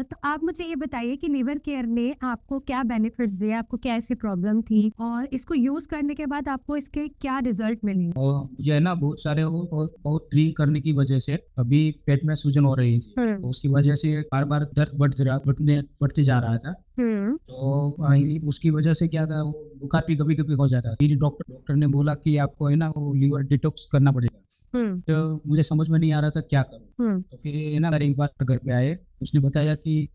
तो आप मुझे ये बताइए कि लीवर केयर ने आपको क्या बेनिफिट्स दिए, आपको क्या ऐसी प्रॉब्लम थी और इसको यूज करने के बाद आपको इसके क्या रिजल्ट मिले? और मुझे है ना बहुत सारे बहुत ड्रिंक करने की वजह से अभी पेट में सूजन हो रही थी। तो उसकी वजह से बार बार दर्द बढ़ते जा रहा था। हम्म। तो उसकी वजह से क्या था, वो बुखार भी कभी कभी हो जाता। फिर डॉक्टर ने बोला कि आपको है ना वो लीवर डिटॉक्स करना पड़ेगा। हम्म। तो मुझे समझ में नहीं आ रहा था क्या करूं। हम्म। तो फिर है ना मेरे एक बार घर पे आए, उसने बताया कि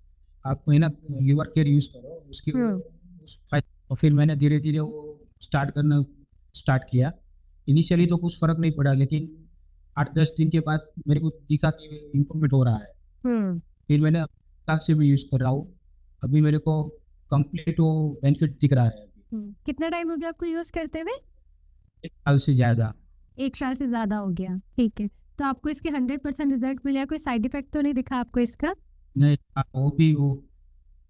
आपको है ना लीवर केयर यूज करो उसकी हम्म। तो फिर मैंने धीरे धीरे वो स्टार्ट किया। इनिशियली तो कुछ फर्क नहीं पड़ा, लेकिन 8-10 दिन के बाद मेरे को दिखा कि इम्प्रूवमेंट हो रहा है। हम्म। फिर मैंने अब तक से भी यूज कर रहा हूँ। अभी मेरे को कंप्लीट वो बेनिफिट दिख रहा है। अभी कितना टाइम हो गया आपको यूज करते हुए? 1 साल से ज्यादा। 1 साल से ज्यादा हो गया, ठीक है। तो आपको इसके 100% रिजल्ट मिला? कोई साइड इफेक्ट तो नहीं दिखा आपको इसका? नहीं, वो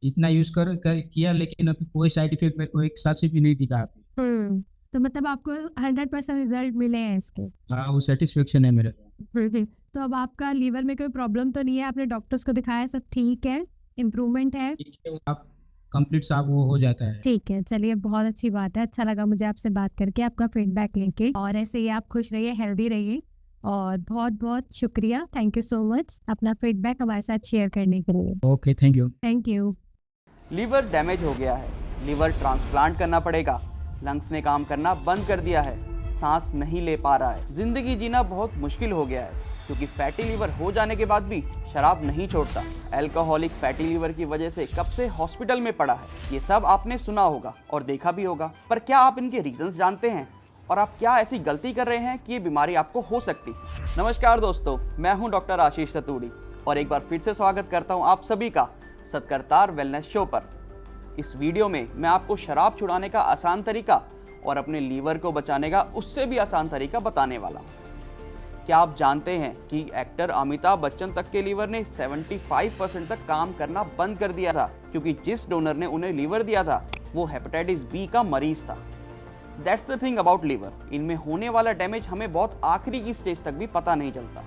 इतना यूज किया, लेकिन अभी कोई साइड इफेक्ट मेरे को 1 साल से भी नहीं दिखा अभी। तो मतलब आपको 100% रिजल्ट मिले हैं इसके? हाँ, वो सेटिस्फेक्शन है मेरे को। तो अब आपका लीवर में कोई प्रॉब्लम तो नहीं है? आपने डॉक्टर्स को दिखाया, सब ठीक है, इम्प्रूवमेंट है? ठीक है, वो आप कंप्लीट साफ वो हो जाता है। ठीक है, चलिए, बहुत अच्छी बात है। अच्छा लगा मुझे आपसे बात करके, आपका फीडबैक लेके। और ऐसे ही आप खुश रहिए, हेल्दी रहिए। और बहुत बहुत शुक्रिया, थैंक यू सो मच अपना फीडबैक हमारे साथ शेयर करने के लिए। Okay, thank you. Thank you. Liver damage हो गया है, लीवर ट्रांसप्लांट करना पड़ेगा, लंग्स ने काम करना बंद कर दिया है, सांस नहीं ले पा रहा है, जिंदगी जीना बहुत मुश्किल हो गया है, क्योंकि फैटी लीवर हो जाने के बाद भी शराब नहीं छोड़ता। अल्कोहलिक फैटी लीवर की वजह से कब से हॉस्पिटल में पड़ा है, ये सब आपने सुना होगा और देखा भी होगा। पर क्या आप इनके रीजंस जानते हैं और आप क्या ऐसी गलती कर रहे हैं कि ये बीमारी आपको हो सकती है? नमस्कार दोस्तों, मैं हूं डॉक्टर आशीष रतूड़ी और एक बार फिर से स्वागत करता हूं आप सभी का सत्करतार वेलनेस शो पर। इस वीडियो में मैं आपको शराब छुड़ाने का आसान तरीका और अपने लीवर को बचाने का उससे भी आसान तरीका बताने वाला हूं। क्या आप जानते हैं कि एक्टर अमिताभ बच्चन तक के लीवर ने 75% तक काम करना बंद कर दिया था, क्योंकि जिस डोनर ने उन्हें लीवर दिया था वो हेपेटाइटिस बी का मरीज था। That's the thing about liver, इनमें होने वाला डैमेज हमें बहुत आखिरी की स्टेज तक भी पता नहीं चलता।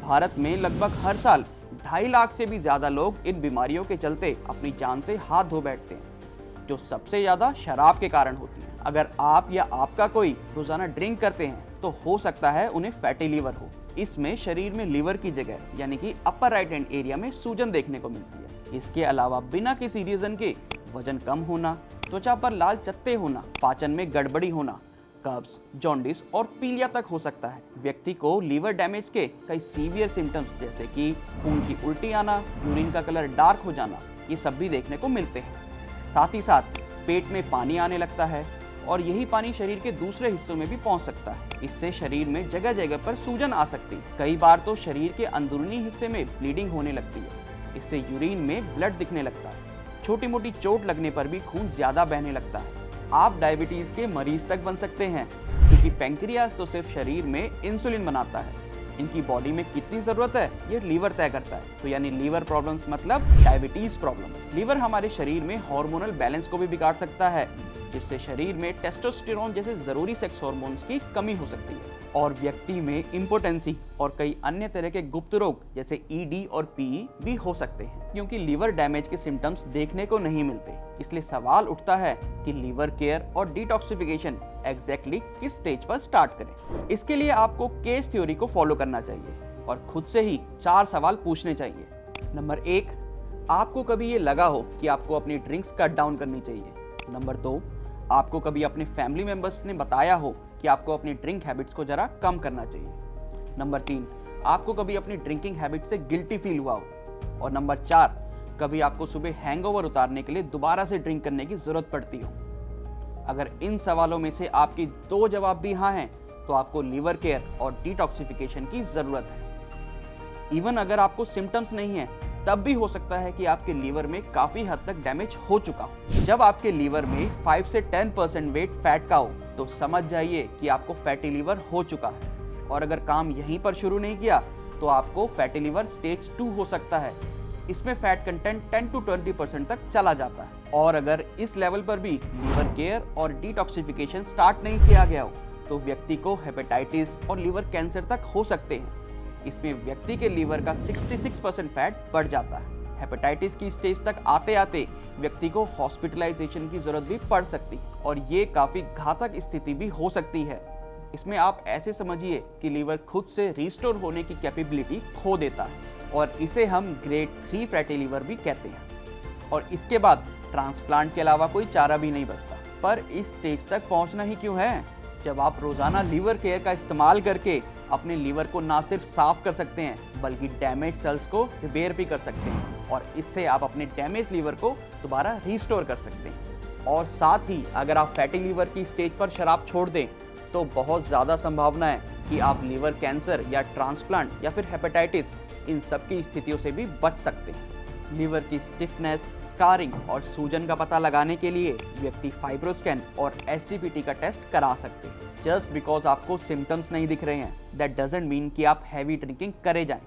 भारत में लगभग हर साल 2.5 लाख से भी ज्यादा लोग इन बीमारियों के चलते अपनी जान से हाथ धो बैठते हैं, जो सबसे ज्यादा शराब के कारण होती है। अगर आप या आपका कोई रोजाना ड्रिंक करते हैं तो हो सकता है उन्हें फैटी लीवर हो। इसमें शरीर में लीवर की जगह यानी कि अपर राइट हैंड एरिया में सूजन देखने को मिलती है। इसके अलावा बिना किसी रीजन के वजन कम होना, त्वचा पर लाल चत्ते होना, पाचन में गड़बड़ी होना, कब्ज, जॉन्डिस और पीलिया तक हो सकता है। व्यक्ति को लीवर डैमेज के कई सीवियर सिम्टम्स जैसे कि खून की उल्टी आना, यूरिन का कलर डार्क हो जाना, ये सब भी देखने को मिलते हैं। साथ ही साथ पेट में पानी आने लगता है और यही पानी शरीर के दूसरे हिस्सों में भी पहुंच सकता है। इससे शरीर में जगह जगह पर सूजन आ सकती है। कई बार तो शरीर के अंदरूनी हिस्से में ब्लीडिंग होने लगती है। इससे यूरिन में ब्लड दिखने लगता है। छोटी मोटी चोट लगने पर भी खून ज्यादा बहने लगता है। आप डायबिटीज के मरीज तक बन सकते हैं, क्योंकि पैंक्रियाज तो सिर्फ शरीर में इंसुलिन बनाता है। इनकी बॉडी में कितनी जरूरत है ये लीवर तय करता है। तो यानी लीवर प्रॉब्लम्स मतलब डायबिटीज प्रॉब्लम्स। लीवर हमारे शरीर में हार्मोनल बैलेंस को भी बिगाड़ सकता है, जिससे शरीर में टेस्टोस्टेरोन जैसे जरूरी सेक्स हार्मोन्स की कमी हो सकती है और व्यक्ति में इम्पोटेंसी और कई अन्य तरह के गुप्त रोग जैसे ईडी और पीई भी हो सकते हैं। क्योंकि लीवर डैमेज के सिम्टम्स देखने को नहीं मिलते, इसलिए सवाल उठता है कि लीवर केयर और डिटॉक्सिफिकेशन एग्जैक्टली किस स्टेज पर स्टार्ट करें। इसके लिए आपको केस थ्योरी को फॉलो करना चाहिए और खुद से ही 4 सवाल पूछने चाहिए। नंबर 1, आपको कभी ये लगा हो कि आपको अपनी ड्रिंक्स कट डाउन करनी चाहिए? नंबर 2, आपको कभी अपने फैमिली मेंबर्स ने बताया हो कि आपको अपनी ड्रिंक हैबिट्स को जरा कम करना चाहिए? नंबर 3, आपको कभी अपनी ड्रिंकिंग हैबिट से गिल्टी फील हुआ हो? और नंबर 4, कभी आपको सुबह हैंगओवर उतारने के लिए दोबारा से ड्रिंक करने की जरूरत पड़ती हो? अगर इन सवालों में से आपकी 2 जवाब भी हाँ हैं, तो आपको लीवर केयर और डिटॉक्सिफिकेशन की जरूरत है। इवन अगर आपको सिम्टम्स नहीं है, तब भी हो सकता है कि आपके लीवर में काफी हद तक डैमेज हो चुका हो। जब आपके लीवर में 5 से 10% वेट फैट का हो, तो समझ जाइए कि आपको फैटी लीवर हो चुका है। और अगर काम यहीं पर शुरू नहीं किया, तो आपको फैटी लीवर स्टेज 2 हो सकता है। इसमें फैट कंटेंट 10 to 20% तक चला जाता है। और अगर इस लेवल पर भी लीवर केयर और डिटॉक्सिफिकेशन स्टार्ट नहीं किया गया हो, तो व्यक्ति को हेपेटाइटिस और लीवर कैंसर तक हो सकते हैं। इसमें व्यक्ति के लीवर का 66% फैट बढ़ जाता है। हेपेटाइटिस की स्टेज तक आते आते व्यक्ति को हॉस्पिटलाइजेशन की जरूरत भी पड़ सकती है और ये काफी घातक स्थिति भी हो सकती है। इसमें आप ऐसे समझिए कि लीवर खुद से रिस्टोर होने की कैपेबिलिटी खो देता है और इसे हम ग्रेड 3 फैटी लीवर भी कहते हैं। और इसके बाद ट्रांसप्लांट के अलावा कोई चारा भी नहीं बचता। पर इस स्टेज तक पहुंचना ही क्यों है, जब आप रोजाना लीवर केयर का इस्तेमाल करके अपने लीवर को ना सिर्फ साफ कर सकते हैं बल्कि डैमेज सेल्स को रिपेयर भी कर सकते हैं और इससे आप अपने डैमेज लीवर को दोबारा रिस्टोर कर सकते हैं। और साथ ही अगर आप फैटी लीवर की स्टेज पर शराब छोड़ दें तो बहुत ज़्यादा संभावना है कि आप लीवर कैंसर या ट्रांसप्लांट या फिर हेपेटाइटिस इन सब की स्थितियों से भी बच सकते हैं। लीवर की स्टिफनेस, स्कारिंग और सूजन का पता लगाने के लिए व्यक्ति फाइब्रोस्कैन और SGPT का टेस्ट करा सकते हैं। जस्ट बिकॉज आपको सिम्टम्स नहीं दिख रहे हैं दैट डजंट मीन कि आप हैवी ड्रिंकिंग करे जाएं।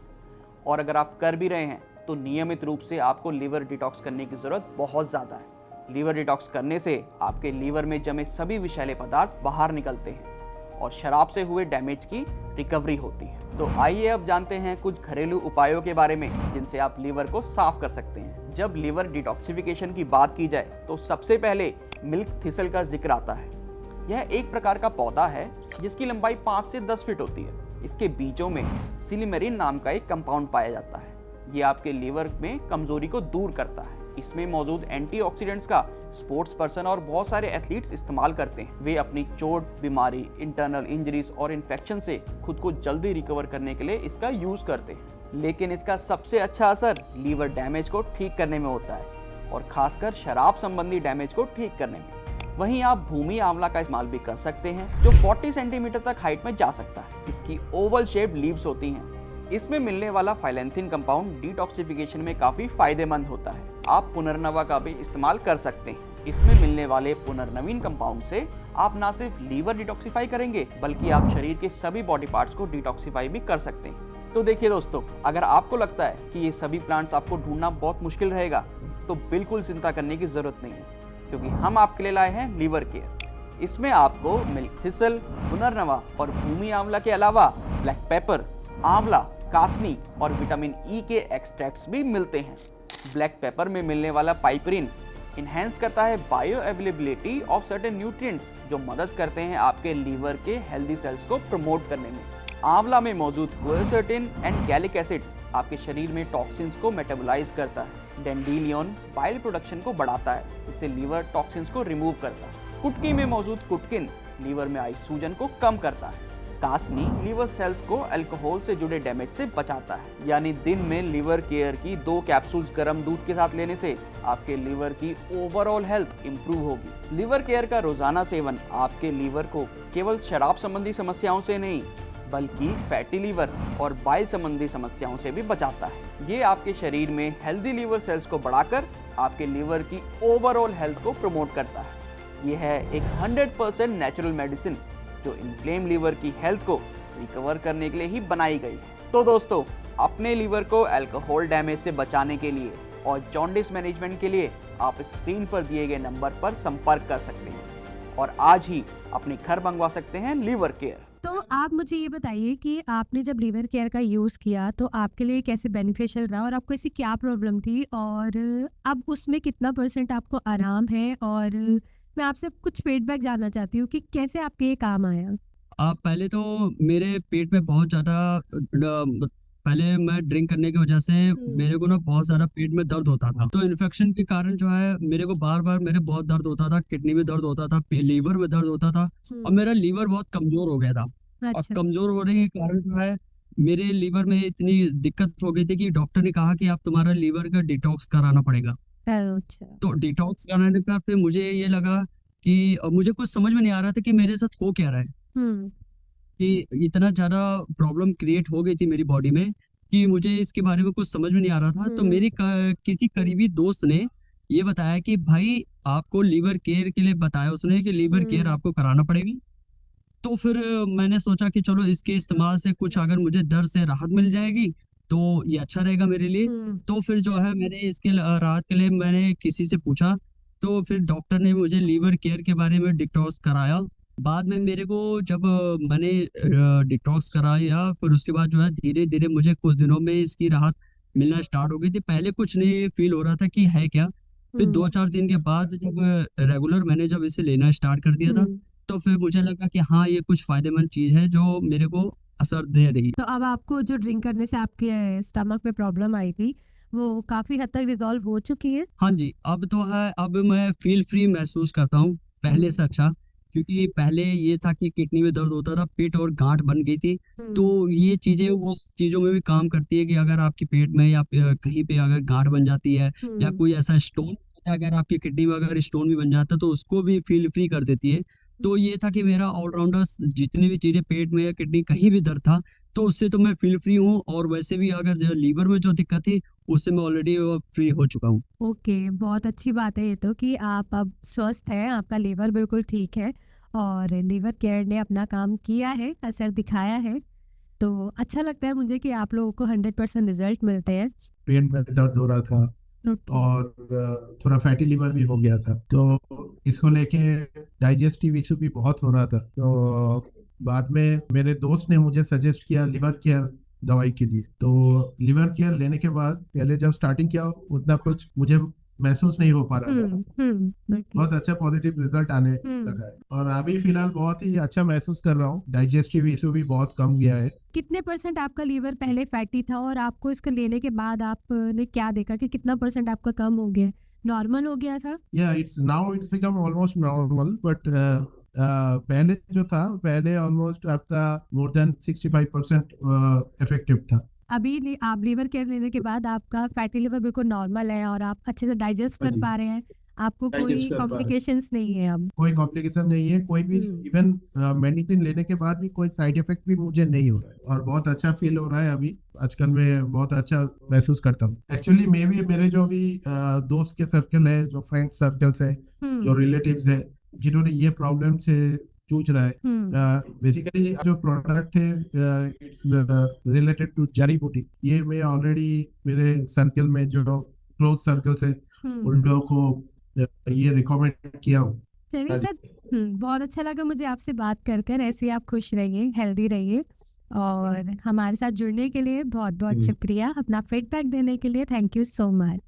और अगर आप कर भी रहे हैं तो नियमित रूप से आपको लीवर डिटॉक्स करने की ज़रूरत बहुत ज़्यादा है। लीवर डिटॉक्स करने से आपके लीवर में जमे सभी विषैले पदार्थ बाहर निकलते हैं और शराब से हुए डैमेज की रिकवरी होती है। तो आइए अब जानते हैं कुछ घरेलू उपायों के बारे में जिनसे आप लीवर को साफ कर सकते हैं। जब लीवर डिटॉक्सिफिकेशन की बात की जाए तो सबसे पहले मिल्क थिसल का जिक्र आता है। यह एक प्रकार का पौधा है जिसकी लंबाई 5 से 10 फीट होती है। इसके बीजों में सिलिमेरिन नाम का एक कंपाउंड पाया जाता है। ये आपके लीवर में कमजोरी को दूर करता है। इसमें मौजूद एंटीऑक्सीडेंट्स का स्पोर्ट्स पर्सन और बहुत सारे एथलीट्स इस्तेमाल करते हैं। वे अपनी चोट, बीमारी, इंटरनल इंजरीज और इन्फेक्शन से खुद को जल्दी रिकवर करने के लिए इसका यूज करते हैं। लेकिन इसका सबसे अच्छा असर लीवर डैमेज को ठीक करने में होता है और खासकर शराब संबंधी डैमेज को ठीक करने में। वहीं आप भूमि आंवला का इस्तेमाल भी कर सकते हैं जो 40 सेंटीमीटर तक हाइट में जा सकता है। इसकी ओवल शेप्ड लीव्स होती हैं। इसमें मिलने वाला फाइलेंथिन कंपाउंड डिटॉक्सिफिकेशन में काफी फायदेमंद होता है। आप पुनर्नवा का भी इस्तेमाल कर सकते हैं। इसमें मिलने वाले पुनर्नवीन कंपाउंड से आप ना सिर्फ लीवर डिटॉक्सिफाई करेंगे बल्कि आप शरीर के सभी बॉडी पार्ट्स को डिटॉक्सिफाई भी कर सकते हैं। तो देखिए दोस्तों, अगर आपको लगता है कि ये सभी प्लांट्स आपको ढूंढना बहुत मुश्किल रहेगा तो बिल्कुल चिंता करने की जरूरत नहीं है, क्योंकि हम आपके लिए लाए हैं लीवर केयर। इसमें आपको मिल्क थिसल, पुनर्नवा और भूमि आंवला के अलावा ब्लैक पेपर, आंवला, कासनी और विटामिन ई के एक्सट्रैक्ट्स भी मिलते हैं। ब्लैक पेपर में मिलने वाला पाइपरिन इन्हेंस करता है bio availability of certain nutrients जो मदद करते हैं आपके लीवर के हेल्दी सेल्स को प्रमोट करने में। आंवला में मौजूद क्वेरसेटिन एंड गैलिक एसिड आपके शरीर में टॉक्सिन्स को मेटाबोलाइज करता है। डेंडिलियन बाइल प्रोडक्शन को बढ़ाता है, इससे लीवर टॉक्सिन्स को रिमूव करता है। कुटकी में मौजूद कुटकिन लीवर में आई सूजन को कम करता है। कासनी लीवर सेल्स को अल्कोहल से जुड़े डैमेज से बचाता है। यानी दिन में लीवर केयर की 2 कैप्सूल्स गर्म दूध के साथ लेने से आपके लीवर की ओवरऑल हेल्थ इंप्रूव होगी। लीवर केयर का रोजाना सेवन आपके लीवर को केवल शराब संबंधी समस्याओं से नहीं बल्कि फैटी लीवर और बाइल संबंधी समस्याओं से भी बचाता है। ये आपके शरीर में हेल्दी लीवर सेल्स को बढ़ाकर आपके लीवर की ओवरऑल हेल्थ को प्रमोट करता है। यह है एक 100% नेचुरल मेडिसिन जो इन्फ्लेम लीवर की हेल्थ को रिकवर करने के लिए ही बनाई गई है। तो दोस्तों, अपने लीवर को अल्कोहल डैमेज से बचाने के लिए और जॉन्डिस मैनेजमेंट के लिए आप स्क्रीन पर दिए गए नंबर पर संपर्क कर सकते हैं और आज ही अपने घर मंगवा सकते हैं लीवर केयर। तो आप मुझे ये बताइए कि आपने जब लीवर केयर का यूज़ किया तो आपके लिए कैसे बेनिफिशियल रहा और आपको ऐसी क्या प्रॉब्लम थी और अब उसमें कितना % आपको आराम है, और मैं आपसे कुछ फीडबैक जानना चाहती हूँ कि कैसे आपके ये काम आया। पहले तो मेरे पेट में बहुत ज़्यादा पहले मैं ड्रिंक करने की वजह से मेरे को ना बहुत ज़्यादा पेट में दर्द होता था। तो इन्फेक्शन के कारण जो है मेरे को बार-बार मेरे बहुत दर्द होता था, किडनी में दर्द होता था, लीवर में दर्द होता था और मेरा लीवर बहुत कमज़ोर हो गया था। और अच्छा। कमज़ोर होने के कारण जो है मेरे लीवर में इतनी दिक्कत हो गई थी कि डॉक्टर ने कहा कि आप तुम्हारा लीवर का डिटॉक्स कराना पड़ेगा। अच्छा। तो डिटॉक्स कराने पर फिर मुझे ये लगा कि मुझे कुछ समझ में नहीं आ रहा था कि मेरे साथ हो क्या रहा है। हम्म। कि इतना ज़्यादा प्रॉब्लम क्रिएट हो गई थी मेरी बॉडी में कि मुझे इसके बारे में कुछ समझ में नहीं आ रहा था। तो मेरी किसी करीबी दोस्त ने ये बताया कि भाई आपको लीवर केयर के लिए बताया उसने कि लीवर केयर आपको कराना पड़ेगी। तो फिर मैंने सोचा कि चलो इसके इस्तेमाल से कुछ अगर मुझे दर्द से राहत मिल जाएगी तो ये अच्छा रहेगा मेरे लिए। तो फिर जो है मैंने इसके राहत के लिए मैंने किसी से पूछा, तो फिर डॉक्टर ने मुझे लीवर केयर के बारे में डिटॉक्स कराया। बाद में मेरे को जब मैंने डिटॉक्स कराया फिर उसके बाद जो है धीरे धीरे मुझे कुछ दिनों में इसकी राहत मिलना स्टार्ट हो गई थी। पहले कुछ नहीं फील हो रहा था कि है क्या, फिर 2-4 दिन के बाद जब रेगुलर मैंने जब इसे लेना स्टार्ट कर दिया था, हम्म। तो फिर मुझे लगा कि हाँ, ये कुछ फ़ायदेमंद चीज़ है जो मेरे को असर दे रही है। तो अब आपको जो ड्रिंक करने से आपके स्टमक में प्रॉब्लम आई थी वो काफी हद तक रिजॉल्व हो चुकी है? हाँ जी, अब तो है, अब मैं फ़ील फ्री महसूस करता हूँ, पहले से अच्छा। क्योंकि पहले ये था कि किडनी में दर्द होता था, पेट और गाँठ बन गई थी। तो ये चीज़ें उस चीज़ों में भी काम करती है कि अगर आपके पेट में या कहीं पे अगर गाँठ बन जाती है या कोई ऐसा स्टोन होता है, अगर आपकी किडनी में अगर स्टोन भी बन जाता है, तो उसको भी फ़ील फ्री कर देती है। तो ये था कि मेरा ऑलराउंडर जितनी भी चीज़ें पेट में या किडनी कहीं भी दर्द था, तो उससे तो मैं फ़ील फ्री हूँ, और वैसे भी अगर जो लीवर में जो दिक्कत थी, उससे मैं ऑलरेडी फ्री हो चुका हूँ। ओके, बहुत अच्छी बात है ये तो कि आप अब स्वस्थ हैं, आपका लीवर बिल्कुल ठीक है और लीवर केयर ने अपना काम किया है, असर दिखाया है। तो अच्छा लगता है मुझे कि आप लोगों को 100% रिजल्ट मिलते हैं। पेट में दर्द हो रहा था और थोड़ा फैटी लिवर भी हो गया था, तो इसको लेके डाइजेस्टिव इशू भी बहुत हो रहा था। तो बाद में मेरे दोस्त ने मुझे सजेस्ट किया लिवर केयर दवाई के लिए। तो लिवर केयर लेने के बाद पहले जब स्टार्टिंग किया उतना कुछ मुझे महसूस नहीं हो पा रहा था। बहुत अच्छा पॉजिटिव रिजल्ट आने लगा है और अभी फिलहाल बहुत ही अच्छा महसूस कर रहा हूँ। डाइजेस्टिव इशू भी बहुत कम गया है। कितने परसेंट आपका लीवर पहले फैटी था और आपको इसको लेने के बाद आपने क्या देखा कि कितना परसेंट आपका कम हो गया, नॉर्मल हो गया था? It's become almost normal, but पहले जो था, पहले ऑलमोस्ट आपका मोर देन 65% इफेक्टिव था। अभी आप लीवर केयर लेने के बाद आपका फैटी लिवर बिल्कुल नॉर्मल है और आप अच्छे से डाइजेस्ट कर जी। पा रहे हैं, आपको कोई Digest कर पा रहे हैं। कॉम्प्लिकेशंस नहीं है अब? कोई कॉम्प्लिकेशन नहीं है, कोई भी इवन मेडिसिन लेने के बाद भी कोई साइड इफेक्ट भी मुझे नहीं हो रहा है और बहुत अच्छा फील हो रहा है। अभी आजकल मैं बहुत अच्छा महसूस करता हूँ। एक्चुअली मेरे जो भी दोस्त के सर्कल है, जो फ्रेंड सर्कल्स है, जो रिलेटिव्स है, जिन्होंने ये प्रॉब्लम से जूझ रहा है, बेसिकली जो प्रोडक्ट है इट्स रिलेटेड टू जड़ी बूटी, ये मैं ऑलरेडी मेरे सर्कल में जो क्लोज सर्कल्स है उन लोगों को ये रिकमेंड किया हूँ। चलिए सर, बहुत अच्छा लगा मुझे आपसे बात कर ऐसे ही आप खुश रहिए, हेल्दी रहिए और हमारे साथ जुड़ने के लिए बहुत बहुत शुक्रिया। अपना फीडबैक देने के लिए थैंक यू सो मच।